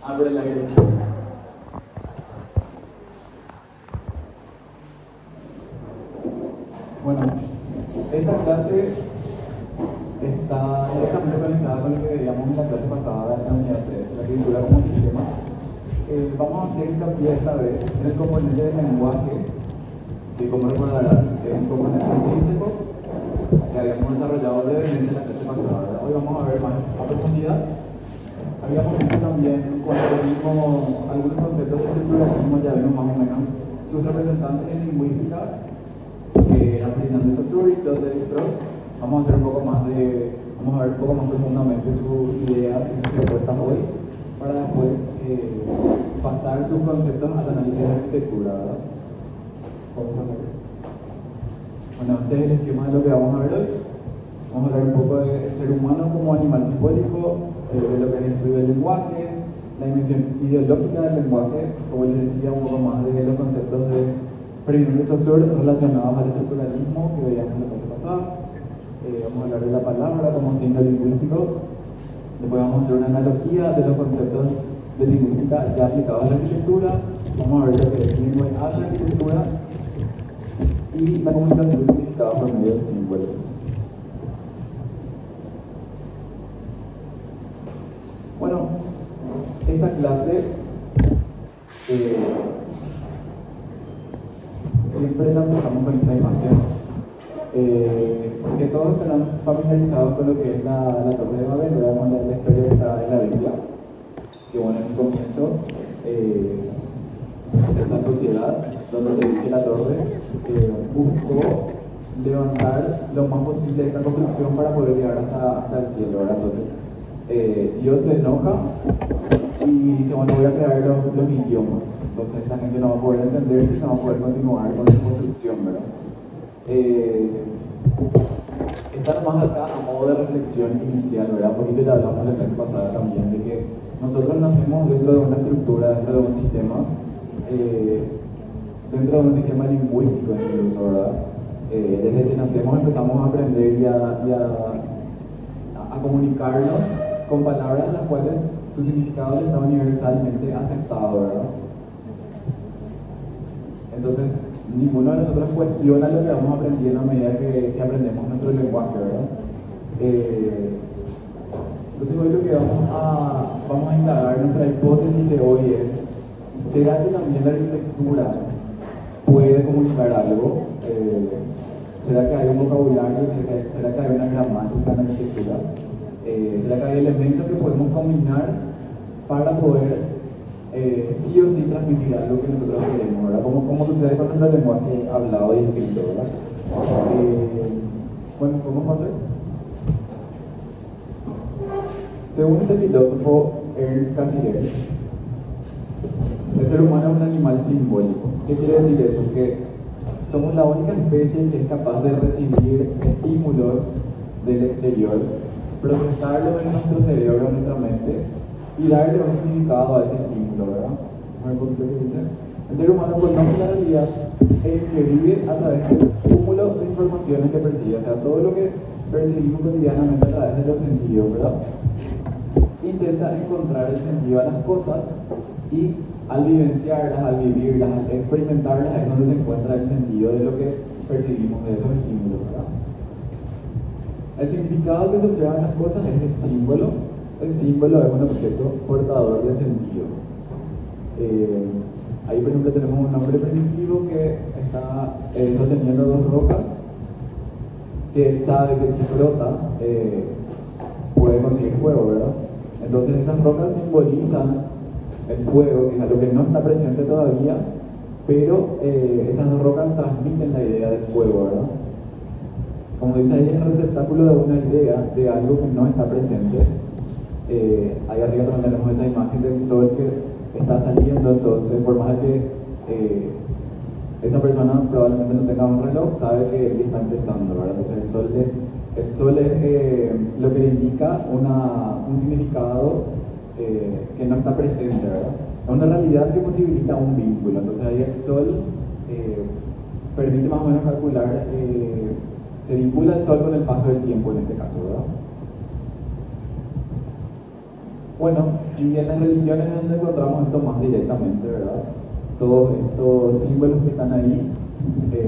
Abre el aire. Bueno, esta clase está directamente conectada con lo que veíamos en la clase pasada, en la unidad 3, la escritura como sistema. Vamos a hacer hincapié esta vez en el componente del lenguaje, que como recordarán es un componente intrínseco que habíamos desarrollado brevemente en la clase pasada. Hoy vamos a ver más a profundidad. Habíamos visto también, cuando vimos algunos conceptos de estructuralismo, ya vimos más o menos sus representantes en lingüística, que eran Ferdinand de Saussure y Claude Lévi-Strauss. Vamos a ver un poco más profundamente sus ideas y sus propuestas hoy, para después pasar sus conceptos al análisis de la arquitectura, ¿verdad? ¿Podemos pasar? Bueno, este es el esquema de lo que vamos a ver hoy. Vamos a hablar un poco del ser humano como animal simbólico, de lo que es el estudio del lenguaje, la dimensión ideológica del lenguaje, como les decía, un poco más de los conceptos de Ferdinand de Saussure relacionados al estructuralismo que veíamos en la clase pasada. Vamos a hablar de la palabra como signo lingüístico. Después vamos a hacer una analogía de los conceptos de lingüística ya aplicados a la arquitectura. Vamos a ver lo que es lengua a la arquitectura y la comunicación significada por medio de símbolos. Bueno, esta clase siempre la empezamos con esta imagen, porque todos están familiarizados con lo que es la Torre de Babel, con la historia que está en la Biblia, que bueno, en un comienzo esta sociedad donde se dirige la torre buscó levantar lo más posible esta construcción para poder llegar hasta el cielo, ¿verdad? Entonces Dios se enoja y dice, bueno, voy a crear los idiomas. Entonces la gente no va a poder entenderse y no va a poder continuar con la construcción, ¿verdad? Está más acá a modo de reflexión inicial, ¿verdad? Un poquito ya hablamos la clase pasada también de que nosotros nacemos dentro de una estructura, dentro de un sistema lingüístico incluso, ¿verdad? Desde que nacemos empezamos a aprender y a comunicarnos con palabras las cuales su significado está universalmente aceptado, ¿verdad? Entonces, ninguno de nosotros cuestiona lo que vamos aprendiendo a medida que aprendemos nuestro lenguaje, ¿verdad? Entonces, hoy lo que vamos a indagar, nuestra hipótesis de hoy es: ¿será que también la arquitectura puede comunicar algo? ¿Será que hay un vocabulario? ¿Será que hay una gramática en la arquitectura? ¿Será que hay elementos que podemos combinar para poder sí o sí transmitir algo que nosotros queremos, ¿verdad? Como sucede con nuestro lenguaje hablado y escrito, ¿verdad? Bueno, ¿cómo va a ser? Según este filósofo Ernst Cassirer, el ser humano es un animal simbólico. ¿Qué quiere decir eso? Que somos la única especie que es capaz de recibir estímulos del exterior, procesarlos en nuestro cerebro, en nuestra mente, y darle un significado a ese estímulo, ¿verdad? Un poquito que dice. El ser humano conoce la realidad que vive a través del cúmulo de informaciones que percibe, o sea, todo lo que percibimos cotidianamente a través de los sentidos, ¿verdad? Intenta encontrar el sentido a las cosas y al vivenciarlas, al vivirlas, al experimentarlas es donde se encuentra el sentido de lo que percibimos de esos estímulos, ¿verdad? El significado que se observa en las cosas es el símbolo. El símbolo es un objeto portador de sentido. Ahí, por ejemplo, tenemos un hombre primitivo que está sosteniendo dos rocas, que él sabe que si frota puede conseguir fuego, ¿verdad? Entonces esas rocas simbolizan el fuego, que es algo que no está presente todavía, pero esas dos rocas transmiten la idea del fuego, ¿verdad? Como dice ahí, es el receptáculo de una idea de algo que no está presente. Ahí arriba también tenemos esa imagen del sol que está saliendo, entonces por más que esa persona probablemente no tenga un reloj, sabe que él está empezando, ¿verdad? Entonces el sol es lo que le indica un significado que no está presente, ¿verdad? Es una realidad que posibilita un vínculo. Entonces ahí el sol permite más o menos calcular, se vincula el sol con el paso del tiempo en este caso, ¿verdad? Bueno, y en las religiones es donde encontramos esto más directamente, ¿verdad? Todos estos símbolos que están ahí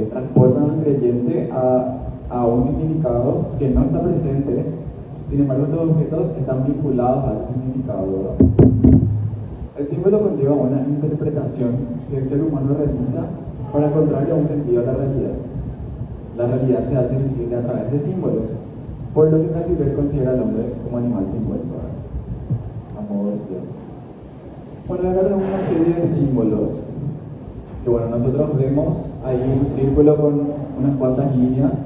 transportan al creyente a un significado que no está presente. Sin embargo, estos objetos están vinculados a ese significado, ¿verdad? El símbolo conlleva una interpretación que el ser humano realiza para encontrarle un sentido a la realidad. La realidad se hace visible a través de símbolos, por lo que Cassirer considera al hombre como animal simbólico, ¿verdad? A modo de cierre. Bueno, acá tenemos una serie de símbolos que, bueno, nosotros vemos ahí un círculo con unas cuantas líneas,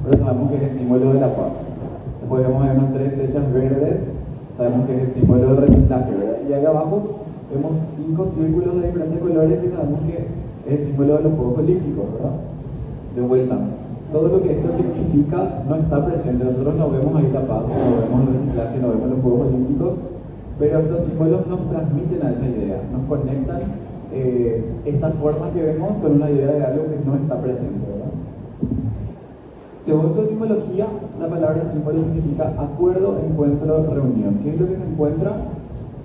pero sabemos que es el símbolo de la paz. Después vemos ahí unas 3 flechas verdes, sabemos que es el símbolo del reciclaje, ¿verdad? Y ahí abajo vemos 5 círculos de diferentes colores que sabemos que es el símbolo de los Juegos Olímpicos, ¿verdad? De vuelta, todo lo que esto significa no está presente. Nosotros no vemos ahí la paz, no vemos el reciclaje, no vemos los Juegos Olímpicos, pero estos símbolos nos transmiten a esa idea, nos conectan esta forma que vemos con una idea de algo que no está presente, ¿verdad? Según su etimología, la palabra símbolo significa acuerdo, encuentro, reunión. ¿Qué es lo que se encuentra?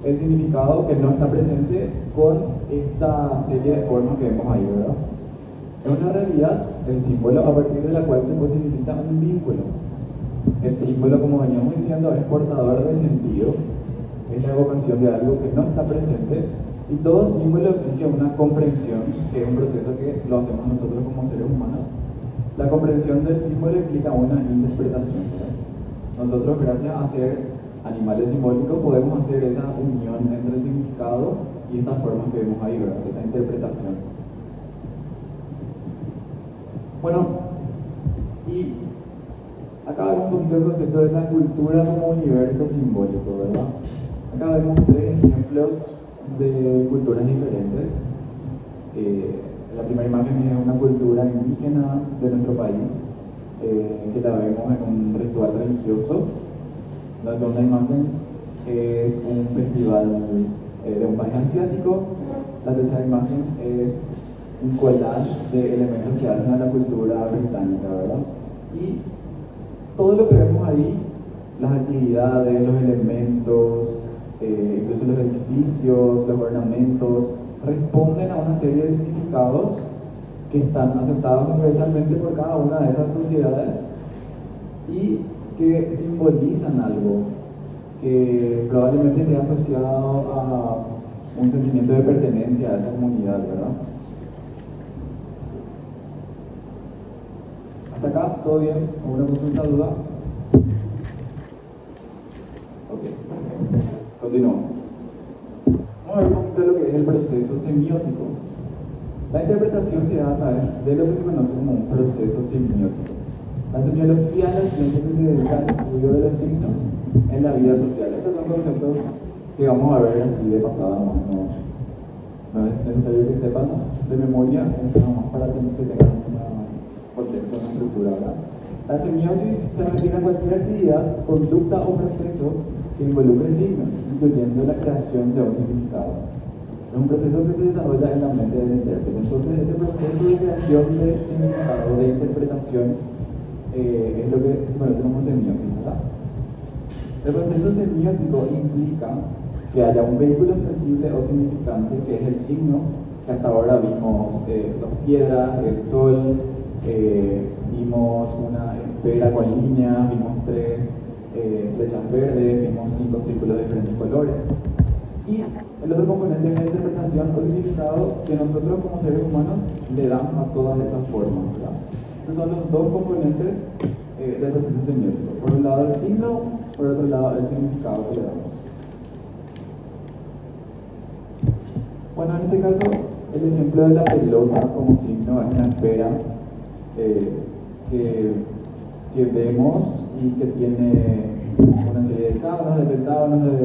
El significado que no está presente con esta serie de formas que vemos ahí, ¿verdad? Es una realidad, el símbolo a partir de la cual se posibilita un vínculo. El símbolo, como veníamos diciendo, es portador de sentido, es la evocación de algo que no está presente, y todo símbolo exige una comprensión, que es un proceso que lo hacemos nosotros como seres humanos. La comprensión del símbolo implica una interpretación, ¿verdad? Nosotros, gracias a ser animales simbólicos, podemos hacer esa unión entre el significado y estas formas que vemos ahí, ¿verdad? Esa interpretación. Bueno, y acá vemos un poquito el concepto de la cultura como universo simbólico, ¿verdad? Acá vemos 3 ejemplos de culturas diferentes. La primera imagen es una cultura indígena de nuestro país, que la vemos en un ritual religioso. La segunda imagen es un festival de un país asiático. La tercera imagen es un collage de elementos que hacen a la cultura británica, ¿verdad? Y todo lo que vemos ahí, las actividades, los elementos, incluso los edificios, los ornamentos, responden a una serie de significados que están aceptados universalmente por cada una de esas sociedades y que simbolizan algo que probablemente esté asociado a un sentimiento de pertenencia a esa comunidad, ¿verdad? ¿Hasta acá? ¿Todo bien? ¿Alguna consulta, duda? Ok, continuamos. Vamos a ver un poquito lo que es el proceso semiótico. La interpretación se da a través de lo que se conoce como un proceso semiótico. La semiología es la ciencia que se dedica al estudio de los signos en la vida social. Estos son conceptos que vamos a ver así de pasada, no es necesario que sepan de memoria, nada más para que tengan un contexto, una estructura, ¿verdad? La semiosis se refiere a cualquier actividad, conducta o proceso que involucre signos, incluyendo la creación de un significado. Es un proceso que se desarrolla en la mente del intérprete. Entonces, ese proceso de creación de significado, de interpretación, es lo que se conoce como semiosis, ¿verdad? El proceso semiótico implica que haya un vehículo sensible o significante, que es el signo, que hasta ahora vimos 2 piedras, el sol, vimos una esfera con líneas, vimos 3 flechas verdes, vimos 5 círculos de diferentes colores. Y el otro componente es la interpretación o significado que nosotros como seres humanos le damos a todas esas formas, ¿verdad? Esos son los 2 componentes del proceso semiótico. Por un lado el signo, por otro lado el significado que le damos. Bueno, en este caso, el ejemplo de la pelota como signo es una esfera que vemos y que tiene una serie de hexágonos, de pentágonos de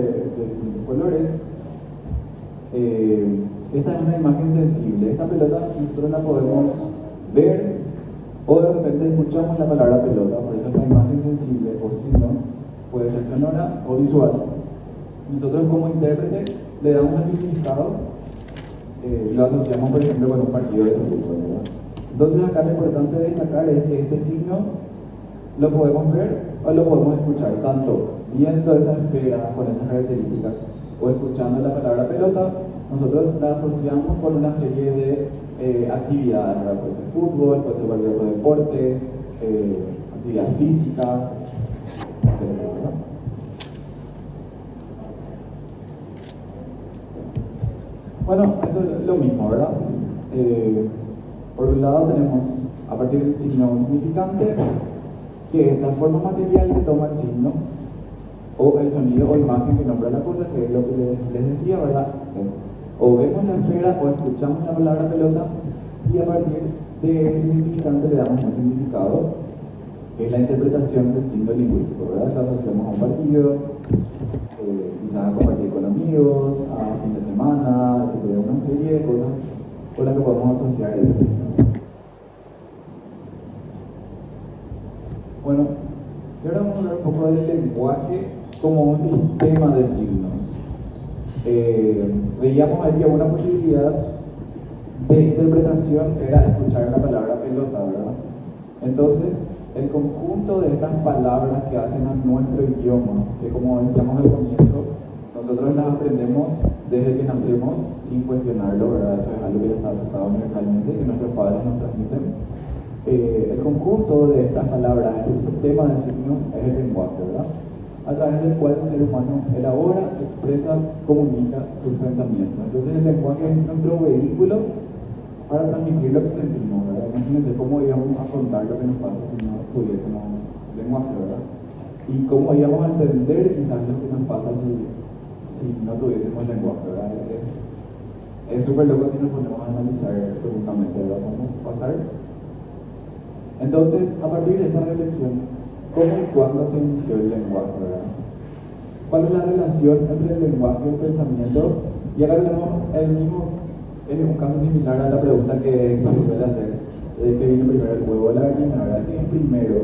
colores. Esta es una imagen sensible. Esta pelota nosotros la podemos ver o de repente escuchamos la palabra pelota, por eso es una imagen sensible o signo, puede ser sonora o visual. Nosotros como intérprete le damos un significado, lo asociamos por ejemplo con un partido de fútbol, ¿verdad? Entonces acá lo importante de destacar es que este signo lo podemos ver o lo podemos escuchar, tanto viendo esa esfera con esas características o escuchando la palabra pelota, nosotros la asociamos con una serie de actividades, ¿verdad? Puede ser fútbol, puede ser cualquier otro deporte, actividad física, etcétera, ¿verdad? Bueno, esto es lo mismo, ¿verdad? Por un lado tenemos a partir del signo significante, que es la forma material que toma el signo, o el sonido o imagen que nombra la cosa, que es lo que les decía, ¿verdad? Es, o vemos la esfera o escuchamos la palabra pelota, y a partir de ese significante le damos un significado, que es la interpretación del signo lingüístico, ¿verdad? Lo asociamos a un partido, quizás a compartir con amigos, a fin de semana, etc. Una serie de cosas con las que podemos asociar ese signo. Bueno, y ahora vamos a hablar un poco del lenguaje como un sistema de signos. Veíamos ahí que una posibilidad de interpretación era escuchar la palabra pelota, ¿verdad? Entonces, el conjunto de estas palabras que hacen a nuestro idioma, que como decíamos al comienzo, nosotros las aprendemos desde que nacemos sin cuestionarlo, ¿verdad? Eso es algo que ya está aceptado universalmente, que nuestros padres nos transmiten. El conjunto de estas palabras, este sistema de signos, es el lenguaje, ¿verdad? A través del cual el ser humano elabora, expresa, comunica sus pensamientos. Entonces el lenguaje es nuestro vehículo para transmitir lo que sentimos, ¿verdad? Imagínense cómo íbamos a contar lo que nos pasa si no tuviésemos lenguaje, ¿verdad? Y cómo íbamos a entender quizás lo que nos pasa si no tuviésemos lenguaje, ¿verdad? Es súper loco si nos ponemos a analizar profundamente, ¿verdad? ¿Cómo pasar? Entonces, a partir de esta reflexión, ¿cómo y cuándo se inició el lenguaje, verdad? ¿Cuál es la relación entre el lenguaje y el pensamiento? Y acá tenemos el mismo, es un caso similar a la pregunta que se suele hacer, de que vino primero el huevo o la gallina, ¿verdad? ¿Qué es primero?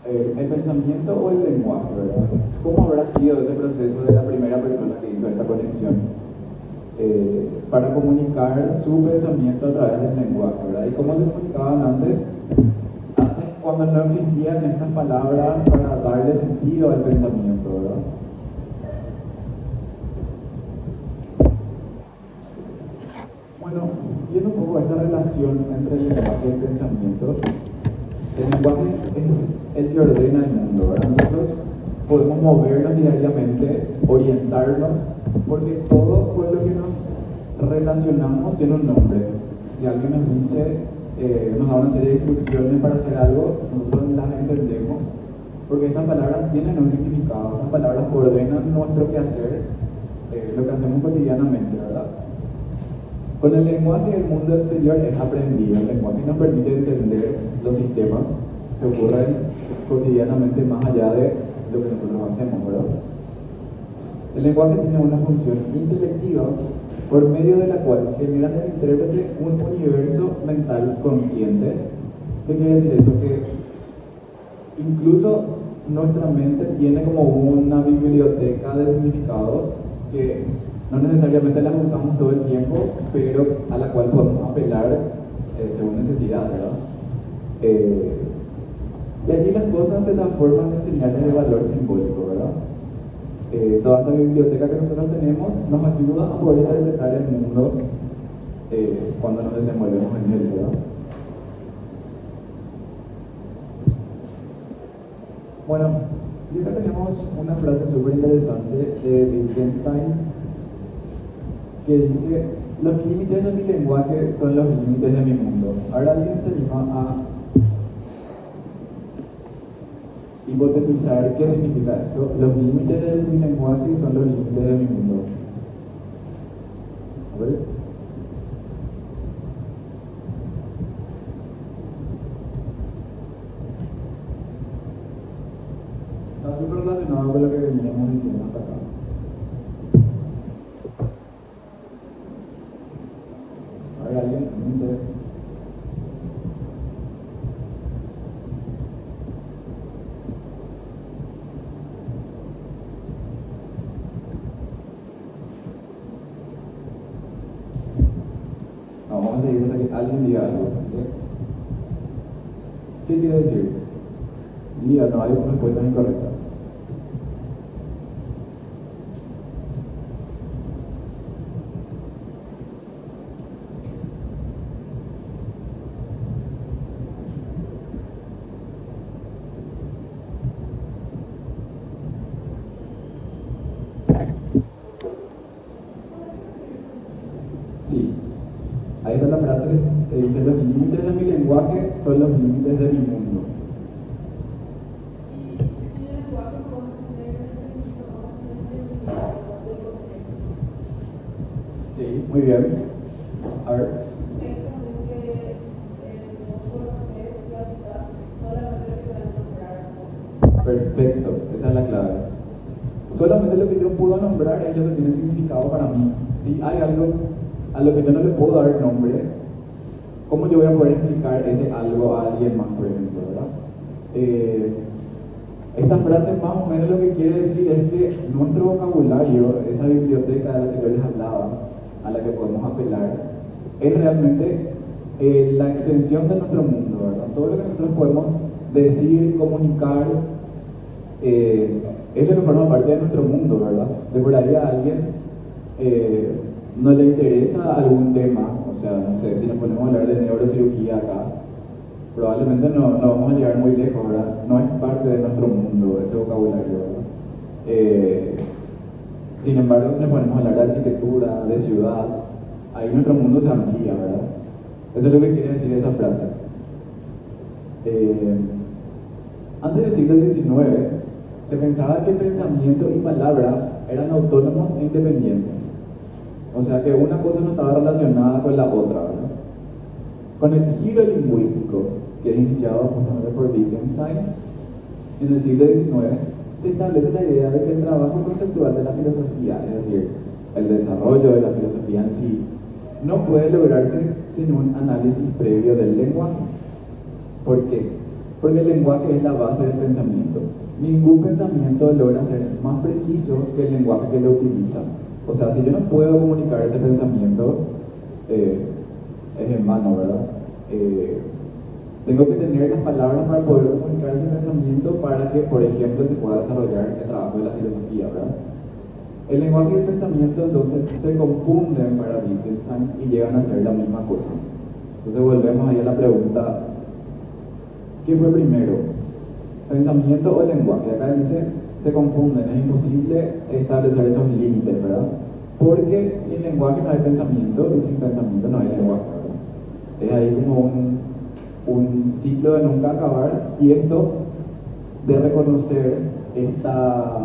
¿El pensamiento o el lenguaje, verdad? ¿Cómo habrá sido ese proceso de la primera persona que hizo esta conexión? Para comunicar su pensamiento a través del lenguaje, ¿verdad? ¿Y cómo se comunicaban antes? Antes, cuando no existían estas palabras para darle sentido al pensamiento, ¿verdad? Bueno, viendo un poco esta relación entre el lenguaje y el pensamiento, el lenguaje es el que ordena el mundo, ¿verdad? Nosotros podemos movernos diariamente, orientarnos, porque todo con lo que nos relacionamos tiene un nombre. Si alguien nos dice, nos da una serie de instrucciones para hacer algo, nosotros las entendemos, porque estas palabras tienen un significado, estas palabras ordenan nuestro quehacer, lo que hacemos cotidianamente, ¿verdad? Con el lenguaje el mundo exterior es aprendido, el lenguaje nos permite entender los sistemas que ocurren cotidianamente más allá de lo que nosotros hacemos, ¿verdad? El lenguaje tiene una función intelectiva por medio de la cual genera en el intérprete un universo mental consciente. ¿Qué quiere decir eso? Que incluso nuestra mente tiene como una biblioteca de significados que no necesariamente las usamos todo el tiempo, pero a la cual podemos apelar según necesidad, ¿verdad? Y allí las cosas se transforman en señales de valor simbólico, ¿verdad? Toda esta biblioteca que nosotros tenemos nos ayuda a poder interpretar el mundo cuando nos desenvolvemos en él, ¿verdad? Bueno, y acá tenemos una frase súper interesante de Wittgenstein que dice: los límites de mi lenguaje son los límites de mi mundo. Ahora alguien se anima a hipotetizar qué significa esto. Los límites de mi lenguaje son los límites de mi mundo. A ver. Está súper relacionado con lo que veníamos diciendo hasta acá. A ver, alguien, comience. Vamos a seguir hasta que alguien diga algo. Así que, ¿qué quiere decir? Diga, no hay respuestas incorrectas. esta es la frase que dice: los límites de mi lenguaje son los límites de mi mundo. Sí, muy bien. A ver. Perfecto, esa es la clave. Solamente lo que yo puedo nombrar es lo que tiene significado para mí. Si hay algo a lo que yo no le puedo dar nombre, ¿cómo yo voy a poder explicar ese algo a alguien más, por ejemplo, ¿verdad? Esta frase más o menos lo que quiere decir es que nuestro vocabulario, esa biblioteca de la que yo les hablaba, a la que podemos apelar, es realmente la extensión de nuestro mundo, ¿verdad? Todo lo que nosotros podemos decir, comunicar, es lo que forma parte de nuestro mundo, ¿verdad? De por ahí a alguien no le interesa algún tema, o sea, no sé, si nos ponemos a hablar de neurocirugía acá, probablemente no vamos a llegar muy lejos, ¿verdad? No es parte de nuestro mundo ese vocabulario, ¿verdad? Sin embargo, si nos ponemos a hablar de arquitectura, de ciudad, ahí nuestro mundo se amplía, ¿verdad? Eso es lo que quiere decir esa frase. Antes del siglo XIX, se pensaba que pensamiento y palabra eran autónomos e independientes. O sea que una cosa no estaba relacionada con la otra, ¿verdad? Con el giro lingüístico, que es iniciado justamente por Wittgenstein, en el siglo XIX, se establece la idea de que el trabajo conceptual de la filosofía, es decir, el desarrollo de la filosofía en sí, no puede lograrse sin un análisis previo del lenguaje. ¿Por qué? Porque el lenguaje es la base del pensamiento. Ningún pensamiento logra ser más preciso que el lenguaje que lo utiliza. O sea, si yo no puedo comunicar ese pensamiento, es en vano, ¿verdad? Tengo que tener las palabras para poder comunicar ese pensamiento para que, por ejemplo, se pueda desarrollar el trabajo de la filosofía, ¿verdad? El lenguaje y el pensamiento entonces se confunden para Wittgenstein y llegan a ser la misma cosa. Entonces volvemos ahí a la pregunta: ¿qué fue primero? ¿Pensamiento o lenguaje? Acá dice, se confunden, es imposible establecer esos límites, ¿verdad? Porque sin lenguaje no hay pensamiento y sin pensamiento no hay lenguaje, ¿verdad? Es ahí como un ciclo de nunca acabar, y esto de reconocer esta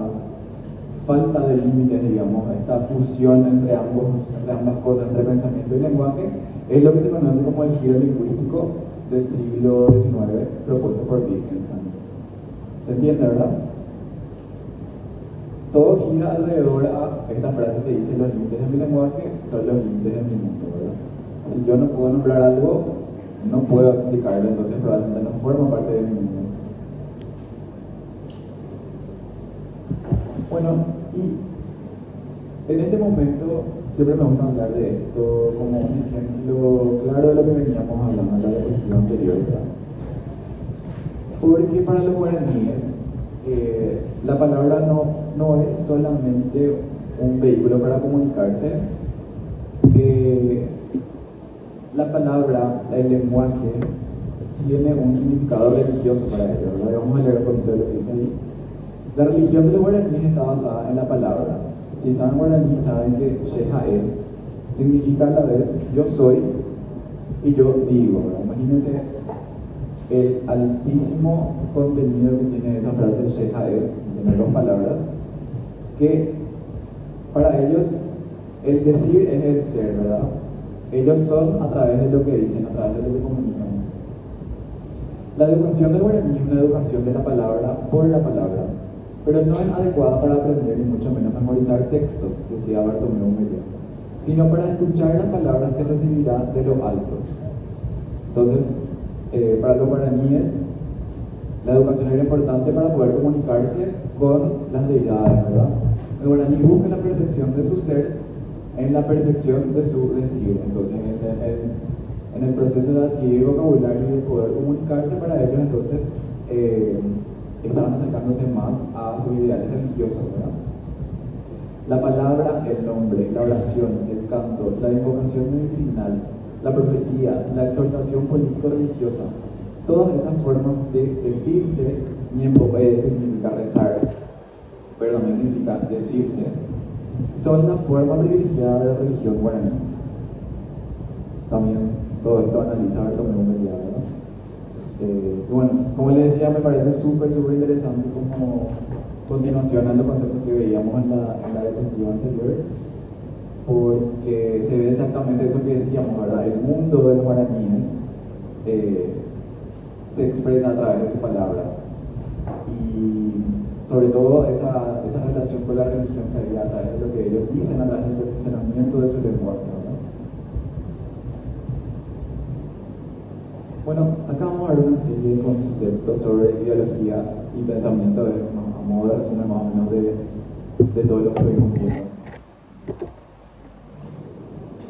falta de límites, digamos, esta fusión entre ambas cosas, entre pensamiento y lenguaje, es lo que se conoce como el giro lingüístico del siglo XIX, propuesto por Wittgenstein. ¿Se entiende, verdad? Todo gira alrededor a esta frase que dice: los límites de mi lenguaje son los límites de mi mundo, ¿verdad? Si yo no puedo nombrar algo, no puedo explicarlo, entonces probablemente no forma parte de mi mundo. Bueno, y en este momento siempre me gusta hablar de esto como un ejemplo claro de lo que veníamos hablando en la diapositiva anterior, ¿verdad? Porque para los guaraníes la palabra no es solamente un vehículo para comunicarse. La palabra, el lenguaje, tiene un significado religioso para ellos, ¿verdad? Vamos a leer un poquito de lo que dice ahí. La religión de los guaraníes está basada en la palabra. Si saben guaraní, saben que Shehael significa a la vez yo soy y yo digo, ¿verdad? Imagínense el altísimo contenido que tiene esa frase Shehael, tiene dos palabras, que para ellos el decir es el ser, ¿verdad? Ellos son a través de lo que dicen, a través de lo que comunican. La educación del guaraní es una educación de la palabra por la palabra, pero no es adecuada para aprender ni mucho menos memorizar textos, decía Bartolomé Mello, sino para escuchar las palabras que recibirá de lo alto. Entonces, para los guaraníes, la educación era importante para poder comunicarse con las deidades, ¿verdad? El guaraní busca la perfección de su ser en la perfección de su decir. Entonces, en el proceso de adquirir vocabulario y de poder comunicarse, para ellos entonces estaban acercándose más a sus ideales religiosos, ¿verdad? La palabra, el nombre, la oración, el canto, la invocación medicinal, la profecía, la exhortación político-religiosa, todas esas formas de decirse, que significa rezar, pero también significa decirse, son la forma privilegiada de la religión guaraní. también todo esto analiza Bartomeu, ¿verdad? Y bueno, como les decía, me parece súper interesante como continuación a los conceptos que veíamos en la diapositiva anterior, porque se ve exactamente eso que decíamos, ¿verdad? El mundo de los guaraníes se expresa a través de su palabra, y sobre todo esa relación con la religión que había a través de lo que ellos dicen, a través del posicionamiento de su lenguaje, ¿verdad? Bueno, acá vamos a ver una serie de conceptos sobre ideología y pensamiento a modo de resumen más o menos de todo lo que vimos viendo.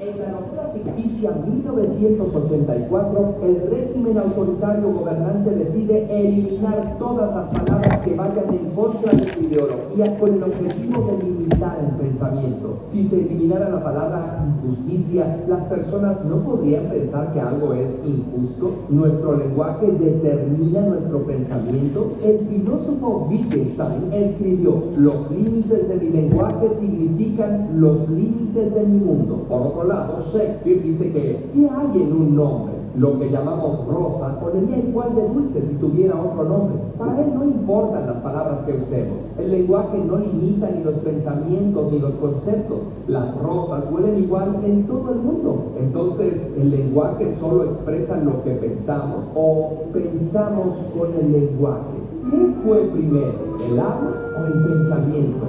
En la novela ficticia 1984, el régimen autoritario gobernante decide eliminar todas las palabras que vayan en contra de su ideología con el objetivo de limitar el pensamiento. Si se eliminara la palabra injusticia, las personas no podrían pensar que algo es injusto. Nuestro lenguaje determina nuestro pensamiento. El filósofo Wittgenstein escribió: los límites de mi lenguaje significan los límites de mi mundo. Por otro lado, Shakespeare dice que ¿qué hay en un nombre? Lo que llamamos rosa olería igual de dulce si tuviera otro nombre. Para él no importan las palabras que usemos. El lenguaje no limita ni los pensamientos ni los conceptos. Las rosas huelen igual en todo el mundo. Entonces, ¿el lenguaje solo expresa lo que pensamos o pensamos con el lenguaje? ¿Qué fue primero, el habla o el pensamiento?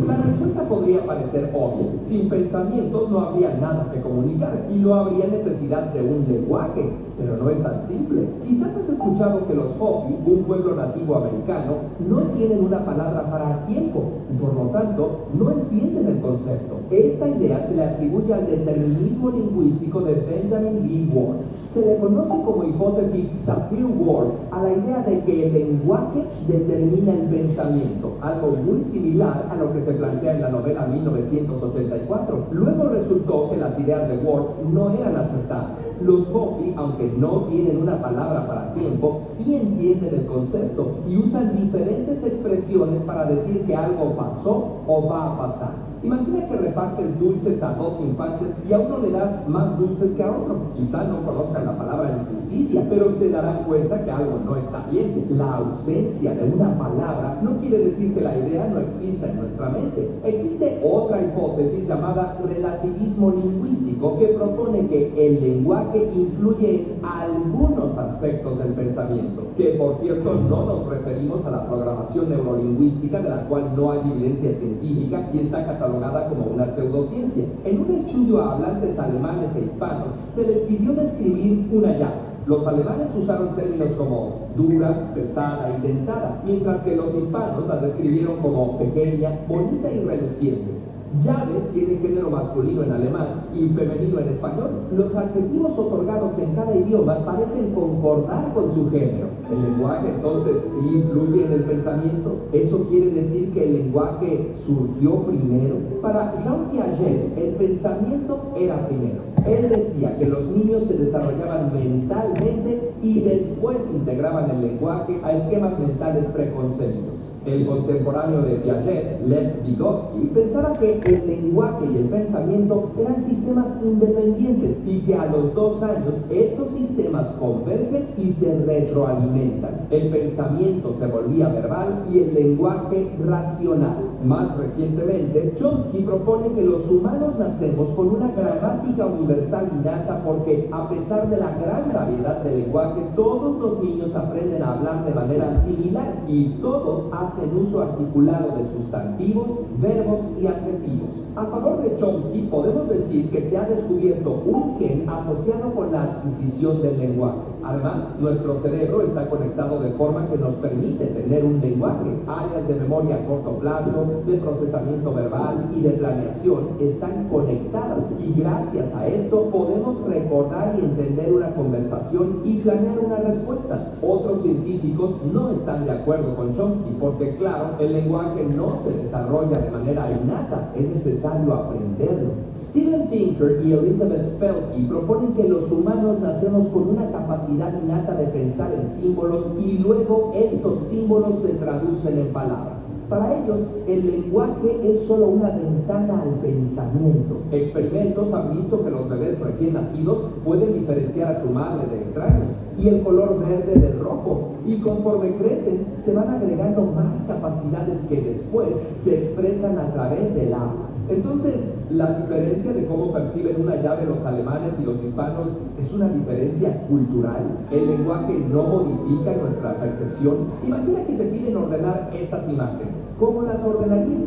La respuesta podría parecer obvia. Sin pensamientos no habría nada que comunicar y no habría necesidad de un lenguaje, pero no es tan simple. Quizás has escuchado que los Hopi, un pueblo nativo americano, no tienen una palabra para tiempo y por lo tanto no entienden el concepto. Esta idea se le atribuye al determinismo lingüístico de Benjamin Lee Ward. Se le conoce como hipótesis Sapir-Whorf a la idea de que el lenguaje determina el pensamiento, algo muy similar a lo que se plantea en la novela 1984. Luego resultó que las ideas de Whorf no eran acertadas. Los Hopi, aunque no tienen una palabra para tiempo, sí entienden el concepto y usan diferentes expresiones para decir que algo pasó o va a pasar. Imagina que repartes dulces a dos infantes y a uno le das más dulces que a otro. Quizá no conozcan la palabra injusticia, pero se darán cuenta que algo no está bien. La ausencia de una palabra no quiere decir que la idea no exista en nuestra mente. Existe otra hipótesis llamada relativismo lingüístico que propone que el lenguaje influye en algunos aspectos del pensamiento, que por cierto no nos referimos a la programación neurolingüística, de la cual no hay evidencia científica y está catalogada como una pseudociencia. En un estudio a hablantes alemanes e hispanos se les pidió describir una llave. Los alemanes usaron términos como dura, pesada y dentada, mientras que los hispanos la describieron como pequeña, bonita y reluciente. Llave tiene género masculino en alemán y femenino en español. Los adjetivos otorgados en cada idioma parecen concordar con su género. ¿El lenguaje entonces sí influye en el pensamiento? ¿Eso quiere decir que el lenguaje surgió primero? Para Jean Piaget, el pensamiento era primero. Él decía que los niños se desarrollaban mentalmente y después integraban el lenguaje a esquemas mentales preconcebidos. El contemporáneo de Piaget, Lev Vygotsky, pensaba que el lenguaje y el pensamiento eran sistemas independientes y que a los 2 años estos sistemas convergen y se retroalimentan. El pensamiento se volvía verbal y el lenguaje racional. Más recientemente, Chomsky propone que los humanos nacemos con una gramática universal innata porque, a pesar de la gran variedad de lenguajes, todos los niños aprenden a hablar de manera similar y todos hacen uso articulado de sustantivos, verbos y adjetivos. A favor de Chomsky, podemos decir que se ha descubierto un gen asociado con la adquisición del lenguaje. Además, nuestro cerebro está conectado de forma que nos permite tener un lenguaje. Áreas de memoria a corto plazo, de procesamiento verbal y de planeación están conectadas y gracias a esto podemos recordar y entender una conversación y planear una respuesta. Otros científicos no están de acuerdo con Chomsky porque, claro, el lenguaje no se desarrolla de manera innata, es necesario aprenderlo. Steven Pinker y Elizabeth Spelke proponen que los humanos nacemos con una capacidad innata de pensar en símbolos y luego estos símbolos se traducen en palabras. Para ellos, el lenguaje es solo una ventana al pensamiento. Experimentos han visto que los bebés recién nacidos pueden diferenciar a su madre de extraños y el color verde del rojo, y conforme crecen se van agregando más capacidades que después se expresan a través del habla. Entonces, la diferencia de cómo perciben una llave los alemanes y los hispanos es una diferencia cultural. El lenguaje no modifica nuestra percepción. Imagina que te piden ordenar estas imágenes. ¿Cómo las ordenarías?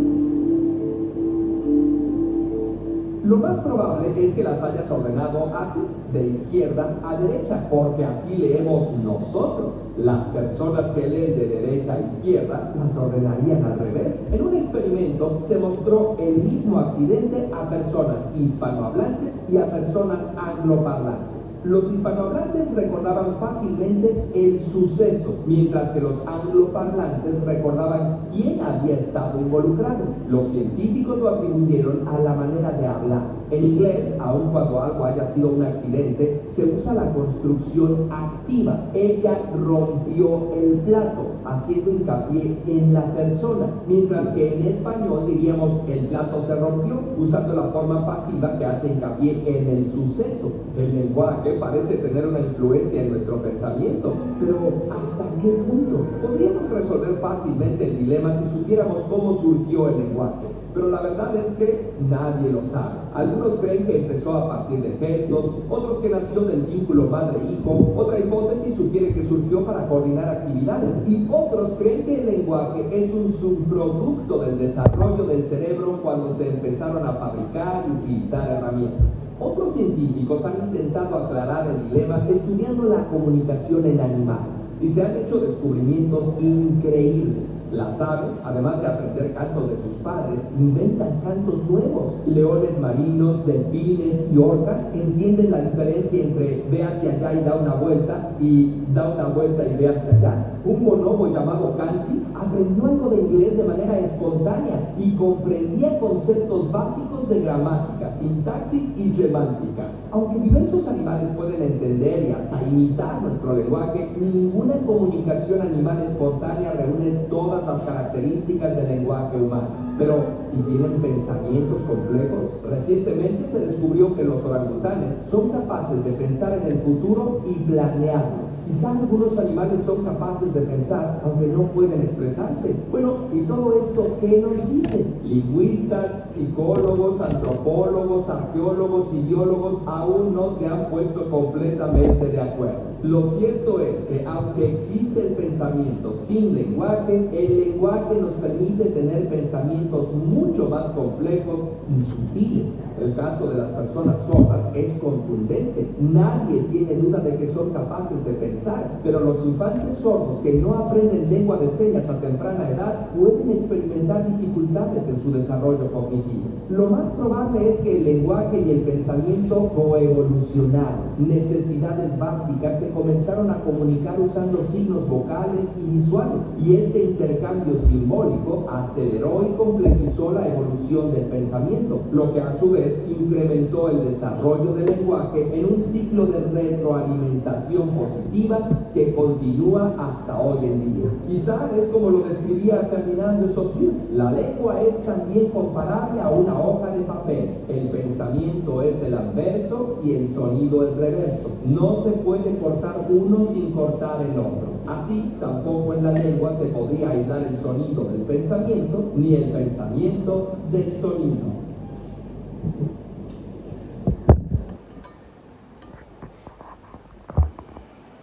Lo más probable es que las hayas ordenado así, de izquierda a derecha, porque así leemos nosotros. Las personas que leen de derecha a izquierda las ordenarían al revés. En un experimento se mostró el mismo accidente a personas hispanohablantes y a personas angloparlantes. Los hispanohablantes recordaban fácilmente el suceso, mientras que los angloparlantes recordaban quién había estado involucrado. Los científicos lo atribuyeron a la manera de hablar. En inglés, aun cuando algo haya sido un accidente, se usa la construcción activa. Ella rompió el plato, haciendo hincapié en la persona, mientras que en español diríamos el plato se rompió, usando la forma pasiva que hace hincapié en el suceso. El lenguaje parece tener una influencia en nuestro pensamiento, pero ¿hasta qué punto? Podríamos resolver fácilmente el dilema si supiéramos cómo surgió el lenguaje, pero la verdad es que nadie lo sabe. Algunos creen que empezó a partir de gestos, otros que nació del vínculo madre-hijo, otra hipótesis sugiere que surgió para coordinar actividades, y otros creen que el lenguaje es un subproducto del desarrollo del cerebro cuando se empezaron a fabricar y utilizar herramientas. Otros científicos han intentado aclarar el dilema estudiando la comunicación en animales, y se han hecho descubrimientos increíbles. Las aves, además de aprender cantos de sus padres, inventan cantos nuevos. Leones marinos, delfines y orcas entienden la diferencia entre ve hacia allá y da una vuelta y da una vuelta y ve hacia allá. Un bonobo llamado Kansi aprendió algo de inglés de manera espontánea y comprendía conceptos básicos de gramática, sintaxis y semántica. Aunque diversos animales pueden entender y hasta imitar nuestro lenguaje, ninguna comunicación animal espontánea reúne todas las características del lenguaje humano. Pero, ¿y tienen pensamientos complejos? Recientemente se descubrió que los orangutanes son capaces de pensar en el futuro y planearlo. Quizá algunos animales son capaces de pensar, aunque no pueden expresarse. Bueno, ¿y todo esto qué nos dice? Lingüistas, psicólogos, antropólogos, arqueólogos y biólogos aún no se han puesto completamente de acuerdo. Lo cierto es que aunque existe el pensamiento sin lenguaje, el lenguaje nos permite tener pensamientos mucho más complejos y sutiles. El caso de las personas sordas es contundente. Nadie tiene duda de que son capaces de pensar, pero los infantes sordos que no aprenden lengua de señas a temprana edad pueden experimentar dificultades en su desarrollo cognitivo. Lo más probable es que el lenguaje y el pensamiento coevolucionaron. Necesidades básicas se comenzaron a comunicar usando signos vocales y visuales, y este intercambio simbólico aceleró y complejizó la evolución del pensamiento, lo que a su vez incrementó el desarrollo del lenguaje en un ciclo de retroalimentación positiva que continúa hasta hoy en día. Quizá es como lo describía Ferdinand de Saussure: la lengua es también comparable a una hoja de papel. El pensamiento es el anverso y el sonido el reverso. No se puede cortar uno sin cortar el otro. Así, tampoco en la lengua se podría aislar el sonido del pensamiento, ni el pensamiento del sonido.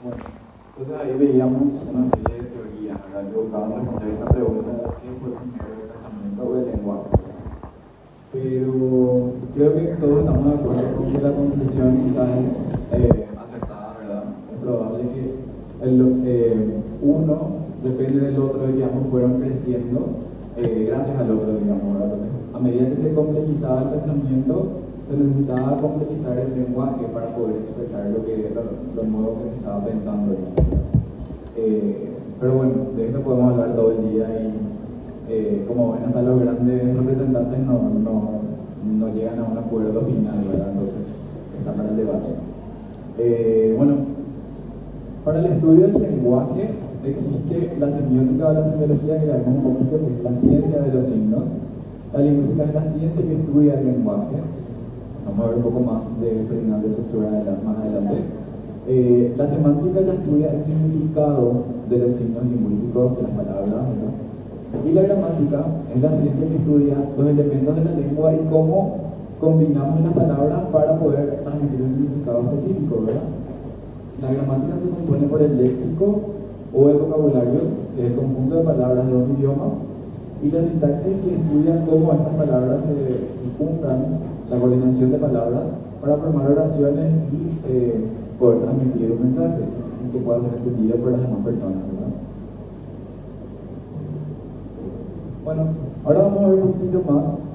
Bueno, entonces ahí veíamos una serie de teorías, ¿verdad?, que buscaban responder esta pregunta: ¿qué fue primero, el pensamiento o el lenguaje? Pero creo que todos estamos de acuerdo con que la conclusión quizás es acertada, ¿verdad? Es probable que uno depende del otro, y digamos, fueron creciendo gracias al otro, digamos, ¿verdad? Entonces, a medida que se complejizaba el pensamiento, se necesitaba complejizar el lenguaje para poder expresar lo nuevo que se estaba pensando, digamos. Pero bueno, de esto podemos hablar todo el día, y como ven, hasta los grandes representantes no llegan a un acuerdo final, ¿verdad? Entonces, está para el debate. Bueno, para el estudio del lenguaje existe la semiótica o la semiología, que ya vemos un poquito, que es la ciencia de los signos. La lingüística es la ciencia que estudia el lenguaje. Vamos a ver un poco más de Ferdinand de Saussure más adelante. La semántica ya estudia el significado de los signos lingüísticos, de las palabras, ¿verdad? Y la gramática es la ciencia que estudia los elementos de la lengua y cómo combinamos las palabras para poder transmitir un significado específico, ¿verdad? La gramática se compone por el léxico o el vocabulario, que es el conjunto de palabras de un idioma, y la sintaxis, que estudia cómo estas palabras se juntan, la coordinación de palabras, para formar oraciones y poder transmitir un mensaje que pueda ser entendido por las demás personas, ¿verdad? Bueno, ahora vamos a ver un poquito más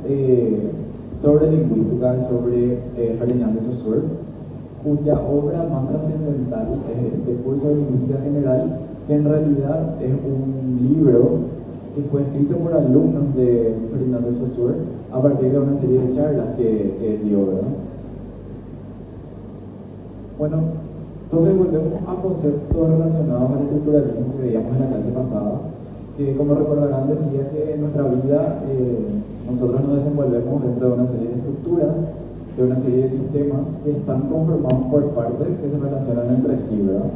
sobre lingüística, sobre Ferdinand de Saussure, cuya obra más trascendental es este curso de lingüística general, que en realidad es un libro que fue escrito por alumnos de Ferdinand de Saussure a partir de una serie de charlas que dio, ¿verdad? Bueno, entonces volvemos a conceptos relacionados al estructuralismo que veíamos en la clase pasada, que, como recordarán, decía que en nuestra vida nosotros nos desenvolvemos dentro de una serie de estructuras, de una serie de sistemas que están conformados por partes que se relacionan entre sí, ¿verdad?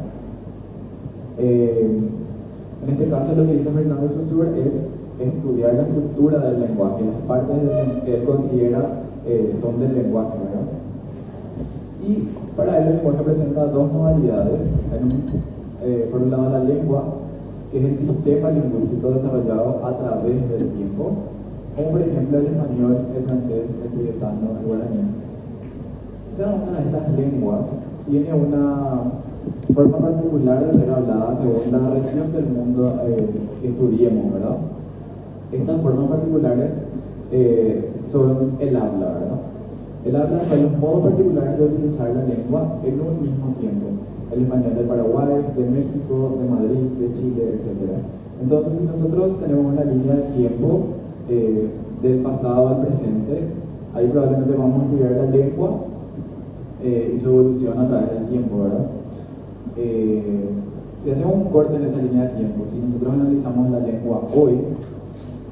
En este caso, lo que dice Ferdinand de Saussure es estudiar la estructura del lenguaje, las partes que él considera son del lenguaje, ¿verdad? Y para él el lenguaje presenta dos modalidades. Por un lado, la lengua, que es el sistema lingüístico desarrollado a través del tiempo, como por ejemplo el español, el francés, el tibetano, el guaraní. Cada una de estas lenguas tiene una forma particular de ser hablada según la región del mundo que estudiemos, ¿verdad? Estas formas particulares son el habla, ¿verdad? El habla son los modos particulares de utilizar la lengua en un mismo tiempo. El español de Paraguay, de México, de Madrid, de Chile, etc. Entonces, si nosotros tenemos una línea de tiempo del pasado al presente, ahí probablemente vamos a estudiar la lengua y su evolución a través del tiempo, ¿verdad? Si hacemos un corte en esa línea de tiempo, si nosotros analizamos la lengua hoy,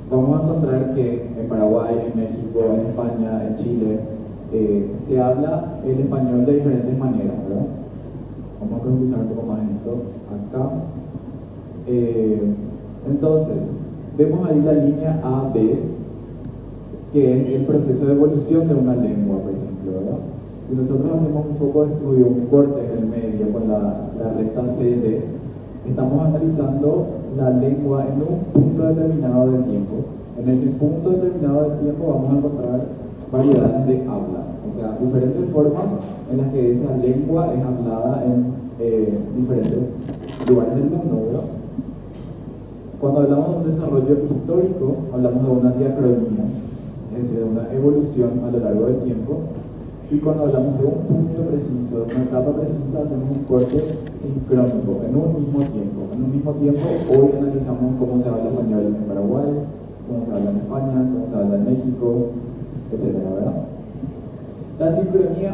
vamos a encontrar que en Paraguay, en México, en España, en Chile, se habla el español de diferentes maneras, ¿verdad? Vamos a profundizar un poco más en esto acá. Entonces, vemos ahí la línea AB, que es el proceso de evolución de una lengua, por ejemplo, ¿verdad? Si nosotros hacemos un poco de estudio, un corte en el medio con la recta CD, estamos analizando la lengua en un punto determinado del tiempo. En ese punto determinado del tiempo vamos a encontrar variedades de habla, o sea, diferentes formas en las que esa lengua es hablada en diferentes lugares del mundo, ¿verdad? Cuando hablamos de un desarrollo histórico, hablamos de una diacronía, es decir, de una evolución a lo largo del tiempo. Y cuando hablamos de un punto preciso, de una etapa precisa, hacemos un corte sincrónico, en un mismo tiempo. En un mismo tiempo, hoy analizamos cómo se habla español en Paraguay, cómo se habla en España, cómo se habla en México, etcétera, ¿verdad? La sincronía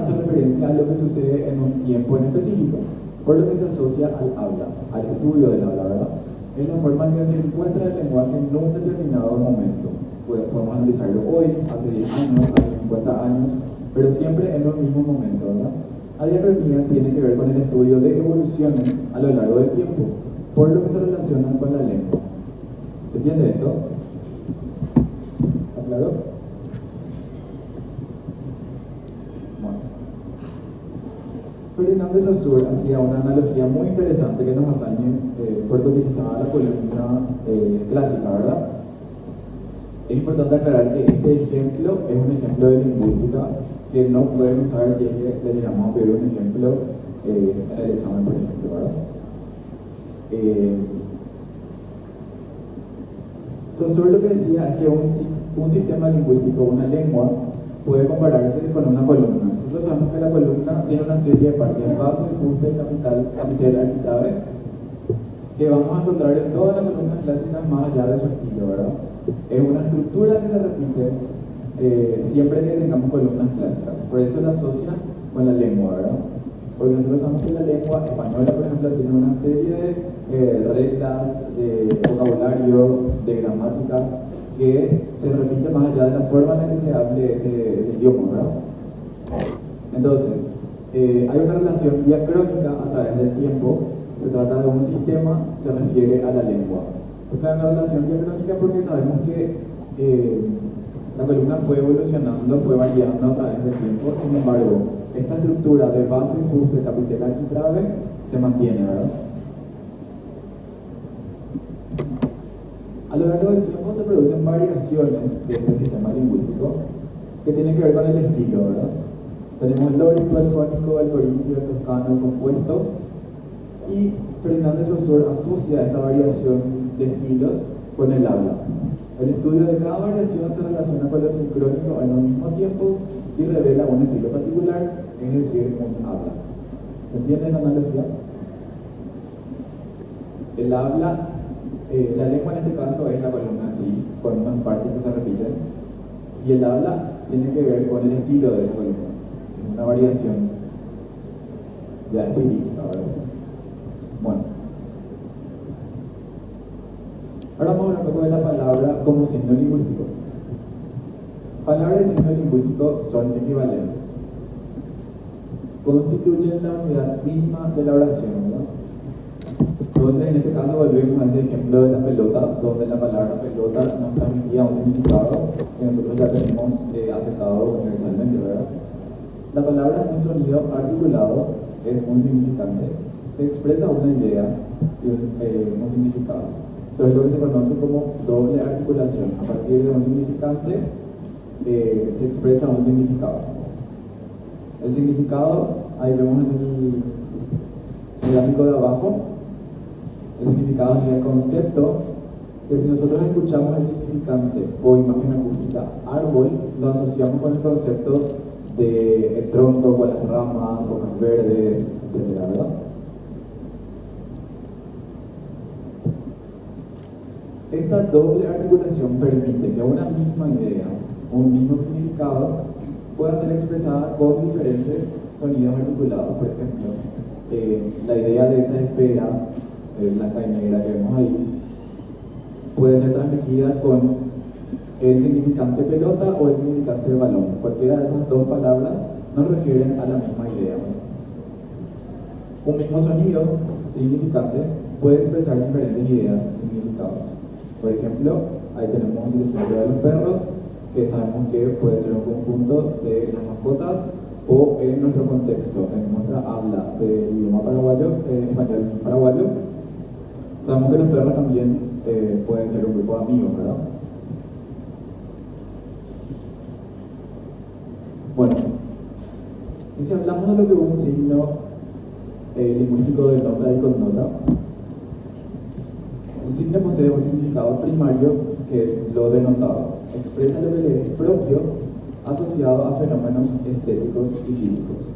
hace referencia a lo que sucede en un tiempo en específico, por lo que se asocia al habla, al estudio del habla, ¿verdad? Es la forma en que se encuentra el lenguaje en un determinado momento. Podemos analizarlo hoy, hace 10 años, hace 50 años, pero siempre en un mismo momento, ¿verdad? La diacronía tiene que ver con el estudio de evoluciones a lo largo del tiempo, por lo que se relaciona con la lengua. ¿Se entiende esto? ¿Está claro? Bueno. Ferdinand de Saussure hacía una analogía muy interesante que nos atañe porque utilizaba la columna clásica, ¿verdad? Es importante aclarar que este ejemplo es un ejemplo de lingüística que no pueden usar si es que le llegamos a pedir un ejemplo en el examen, por ejemplo, ¿verdad? Saussure lo que decía es que un sistema lingüístico, una lengua, puede compararse con una columna. Nosotros sabemos que la columna tiene una serie de partes: base, fuste, capitel, arquitrabe, que vamos a encontrar en todas las columnas clásicas más allá de su estilo, ¿verdad? Es una estructura que se repite siempre que tengamos columnas clásicas. Por eso la asocia con la lengua, ¿verdad? Porque nosotros sabemos que la lengua española, por ejemplo, tiene una serie de reglas de vocabulario, de gramática, que se repite más allá de la forma en la que se hable ese idioma, ¿verdad? Entonces, hay una relación diacrónica a través del tiempo. Se trata de un sistema, se refiere a la lengua. Porque hay una relación diacrónica porque sabemos que la columna fue evolucionando, fue variando a través del tiempo. Sin embargo, esta estructura de base, fuste, capital y trave se mantiene, ¿verdad? A lo largo del tiempo se producen variaciones de este sistema lingüístico que tienen que ver con el estilo, ¿verdad? Tenemos el dórico, el jónico, el corintio, el toscano, el compuesto, y Fernando de Saussure asocia esta variación de estilos con el habla. El estudio de cada variación se relaciona con lo sincrónico en un mismo tiempo y revela un estilo particular, es decir, un habla. ¿Se entiende la analogía? El habla, la lengua en este caso es la columna en sí, con unas partes que se repiten, y el habla tiene que ver con el estilo de esa columna, una variación ya estilística, ¿verdad? Bueno, ahora vamos a hablar un poco de la palabra como signo lingüístico. Palabra y signo lingüístico son equivalentes. Constituyen la unidad mínima de la oración, ¿no? Entonces, en este caso, volvemos a ese ejemplo de la pelota, donde la palabra pelota nos transmitía un significado que nosotros ya tenemos aceptado universalmente, ¿verdad? La palabra es un sonido articulado, es un significante, que expresa una idea y un significado. Entonces, lo que se conoce como doble articulación. A partir de un significante se expresa un significado. El significado, ahí vemos en el gráfico de abajo, el significado sería el concepto, que si nosotros escuchamos el significante o imagen acústica árbol, lo asociamos con el concepto de el tronco, con las ramas, hojas verdes, etc., ¿verdad? Esta doble articulación permite que una misma idea, un mismo significado, pueda ser expresada con diferentes sonidos articulados. Por ejemplo, la idea de esa esfera blanca y negra que vemos ahí puede ser transmitida con el significante pelota o el significante balón. Cualquiera de esas dos palabras nos refieren a la misma idea. Un mismo sonido significante puede expresar diferentes ideas, significados. Por ejemplo, ahí tenemos el ejemplo de los perros, que sabemos que puede ser un conjunto de las mascotas, o en nuestro contexto, en nuestra habla del idioma paraguayo, español paraguayo, sabemos que los perros también pueden ser un grupo de amigos, ¿verdad? Bueno, y si hablamos de lo que es un signo lingüístico de nota y connota, el signo posee un significado primario que es lo denotado. Expresa lo que le es propio asociado a fenómenos estéticos y físicos.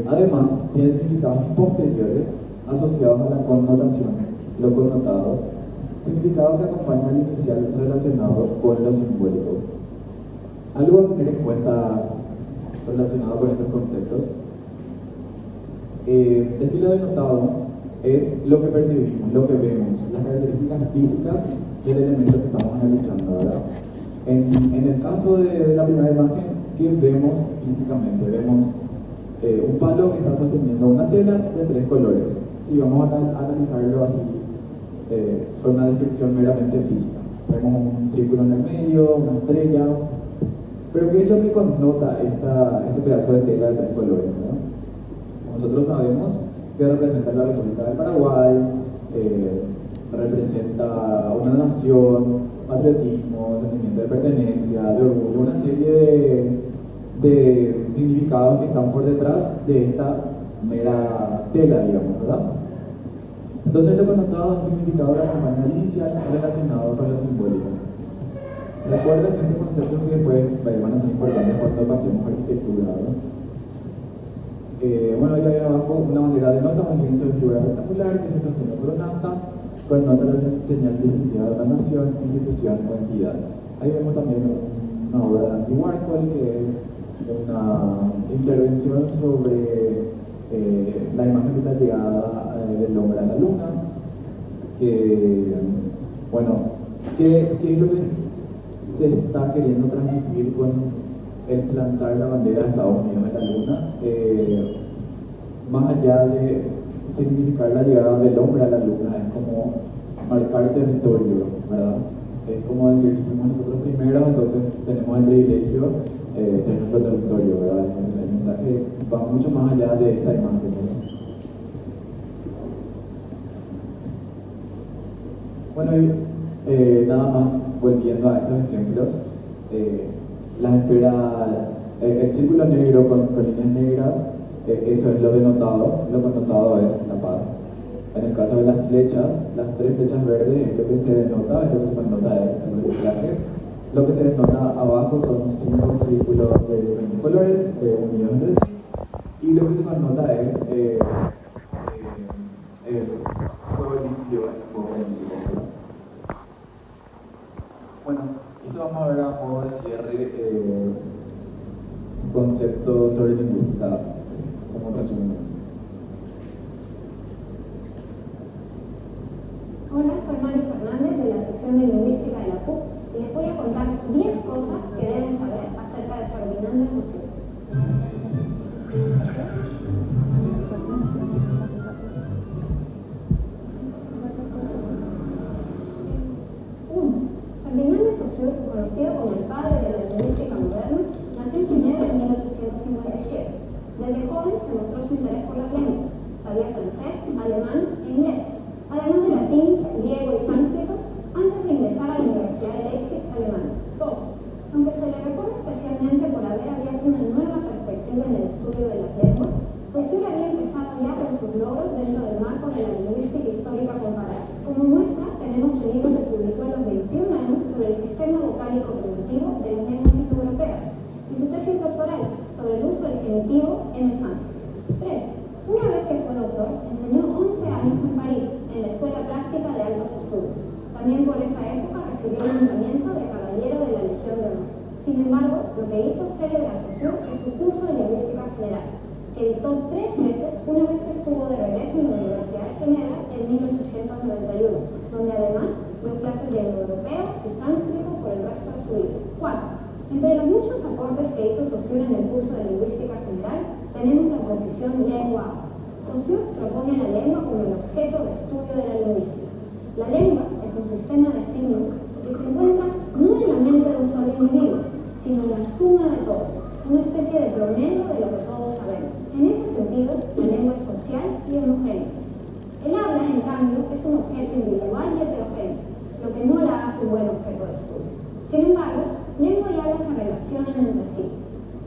Además, tiene significados posteriores asociados a la connotación, lo connotado, significado que acompaña al inicial relacionado con lo simbólico. Algo a tener en cuenta relacionado con estos conceptos. El estilo denotado es lo que percibimos, lo que vemos, las características físicas del elemento que estamos analizando, ¿verdad? En el caso de la primera imagen, ¿qué vemos físicamente? Vemos un palo que está sosteniendo una tela de 3 colores. Si vamos a analizarlo así, con una descripción meramente física. Vemos un círculo en el medio, una estrella. Pero ¿qué es lo que connota este pedazo de tela de 3 colores, ¿verdad? Nosotros sabemos que representa la República del Paraguay, representa una nación, patriotismo, sentimiento de pertenencia, de orgullo, una serie de significados que están por detrás de esta mera tela, digamos, ¿verdad? Entonces lo connotado es un significado de acompaña inicial relacionado con lo simbólico. Recuerden estos conceptos que después van a ser importantes cuando pasemos a arquitectura, ¿verdad? Bueno, ahí abajo una bandera de nota, un lienzo de figura rectangular que se sostiene por una asta, connota la señal distintiva de una nación, institución o entidad. Ahí vemos también una obra de Andy Warhol que es una intervención sobre la imagen de la llegada del hombre a la luna, que, bueno, ¿qué es lo que se está queriendo transmitir con el plantar la bandera de Estados Unidos en la luna? Más allá de significar la llegada del hombre a la luna, es como marcar territorio, ¿verdad? Es como decir, fuimos nosotros primeros, entonces tenemos el privilegio de nuestro territorio, ¿verdad? El mensaje va mucho más allá de esta imagen, ¿verdad? Bueno, y nada más volviendo a estos ejemplos, la esfera, el círculo negro con líneas negras, eso es lo denotado, lo connotado es la paz. En el caso de las flechas, las 3 flechas verdes, lo que se denota, lo que se connota es el reciclaje. Lo que se denota abajo son 5 círculos de diferentes colores, unidos entre sí. Y lo que se connota es el fuego limpio, el fuego limpio, ¿verdad? Bueno, esto vamos a ver a modo de cierre un concepto sobre lingüística como resumen. Hola, soy Mario Fernández de la sección de Lingüística de la PUC y les voy a contar 10 cosas que deben saber acerca de Ferdinand de Saussure. 1. Ferdinand de Saussure, conocido como el padre de la lingüística moderna, nació en Ginebra en 1857. Desde joven se mostró su interés por las lenguas. Sabía francés, alemán e inglés, además de latín, griego y sánscrito, antes de ingresar a la Universidad de Leipzig, Alemania. 2. Aunque se le recuerda especialmente por haber abierto una nueva perspectiva en el estudio de las lenguas, Saussure había empezado ya con sus logros dentro del marco de la lingüística histórica comparada. Como muestra, tenemos el libro que publicó a los 21 años sobre el sistema vocálico primitivo de las lenguas indoeuropeas y su tesis doctoral sobre el uso del genitivo en el sánscrito. 3. Una vez que fue doctor, enseñó 11 años en París, en la Escuela Práctica de Altos Estudios. También por esa época recibió el nombramiento de Caballero de la Legión de Honor. Sin embargo, lo que hizo célebre a Saussure es su curso de Lingüística General, que dictó 3 meses una vez que estuvo de regreso en la Universidad de Ginebra en 1891, donde además dio clases de indoeuropeo y sánscrito por el resto de su vida. 4. Entre los muchos aportes que hizo Saussure en el curso de Lingüística General, tenemos la posición lengua. Saussure propone a la lengua como el objeto de estudio de la lingüística. La lengua es un sistema de signos que se encuentra no en la mente de un solo individuo, sino en la suma de todos, una especie de promedio de lo que todos sabemos. En ese sentido, la lengua es social y homogénea. El habla, en cambio, es un objeto individual y heterogéneo, lo que no la hace un buen objeto de estudio. Sin embargo, lengua y habla se relacionan entre sí.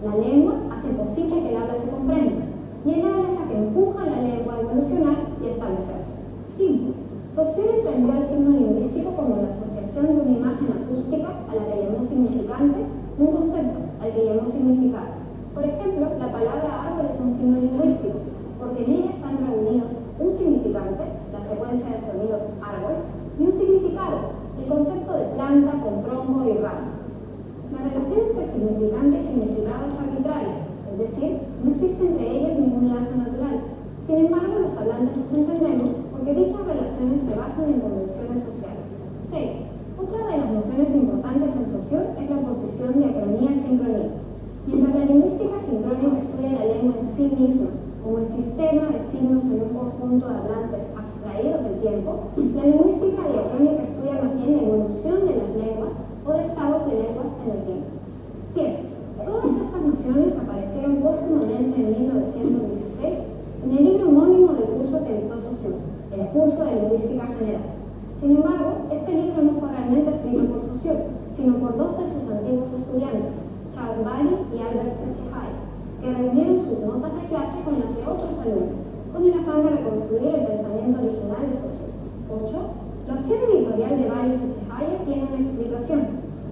La lengua hace posible que el habla se comprenda, y el habla es la que empuja a la lengua a evolucionar y establecerse. 5. Saussure entendió el signo lingüístico como la asociación de una imagen acústica a la que llamó significante, y un concepto al que llamó significado. Por ejemplo, la palabra árbol es un signo lingüístico, porque en ella están reunidos un significante, la secuencia de sonidos árbol, y un significado, el concepto de planta con tronco y ramas. La relación entre significante y significado es arbitraria, es decir, no existe entre ellos ningún lazo natural. Sin embargo, los hablantes nos entendemos porque dichas relaciones se basan en convenciones sociales. 6. Otra de las nociones importantes en Saussure es la oposición diacronía-sincronía. Mientras la lingüística sincrónica estudia la lengua en sí misma, como el sistema de signos en un conjunto de hablantes abstraídos del tiempo, la lingüística diacrónica estudia más bien la evolución de las lenguas o de estados de lenguas en el tiempo. 7. Todas estas nociones aparecieron póstumamente en 1916 en el libro homónimo del curso que dictó Saussure, el curso de Lingüística General. Sin embargo, este libro no fue realmente escrito por Saussure, sino por 2 de sus antiguos estudiantes, Charles Bailey y Albert Sechehaya, que reunieron sus notas de clase con las de otros alumnos, con el afán de reconstruir el pensamiento original de Saussure. 8. La opción editorial de Bailey y Sechehaya tiene una explicación.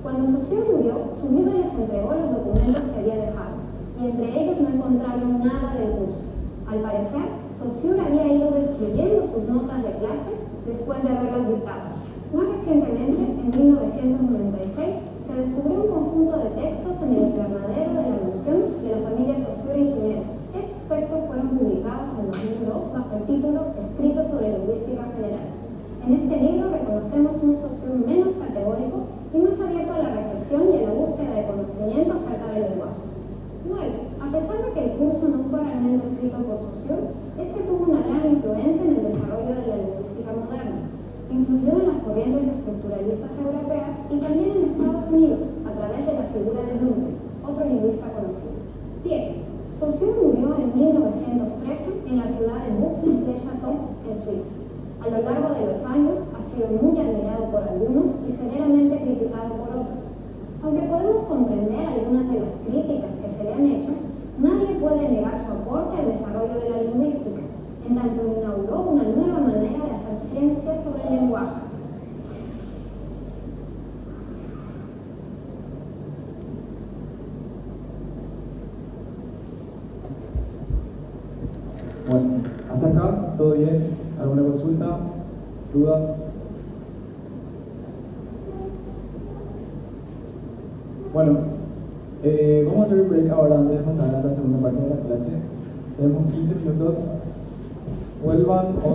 Cuando Saussure murió, su viuda les entregó los documentos que había dejado, y entre ellos no encontraron nada del curso. Al parecer, Saussure había ido destruyendo sus notas de clase después de haberlas dictado. Más recientemente, en 1996, se descubrió un conjunto de textos en el invernadero de la mansión lingüística general. En este libro reconocemos un Saussure menos categórico y más abierto a la reflexión y a la búsqueda de conocimiento acerca del lenguaje. 9. A pesar de que el curso no fue realmente escrito por Saussure, este tuvo una gran influencia en el desarrollo de la lingüística moderna. Influyó en las corrientes estructuralistas europeas y también en Estados Unidos, a través de la figura de Bloomberg, otro lingüista conocido. 10. Saussure murió en 1913 en la ciudad de Boufflers-le-Château, en Suiza. A lo largo de los años ha sido muy admirado por algunos y severamente criticado por otros. Aunque podemos comprender algunas de las críticas que se le han hecho, nadie puede negar su aporte al desarrollo de la lingüística, en tanto inauguró una nueva manera de hacer ciencia sobre el lenguaje. Bueno, hasta acá, todo bien. ¿Alguna consulta? ¿Dudas? Bueno, vamos a hacer un break ahora antes de pasar a la segunda parte de la clase. Tenemos 15 minutos. Vuelvan 11.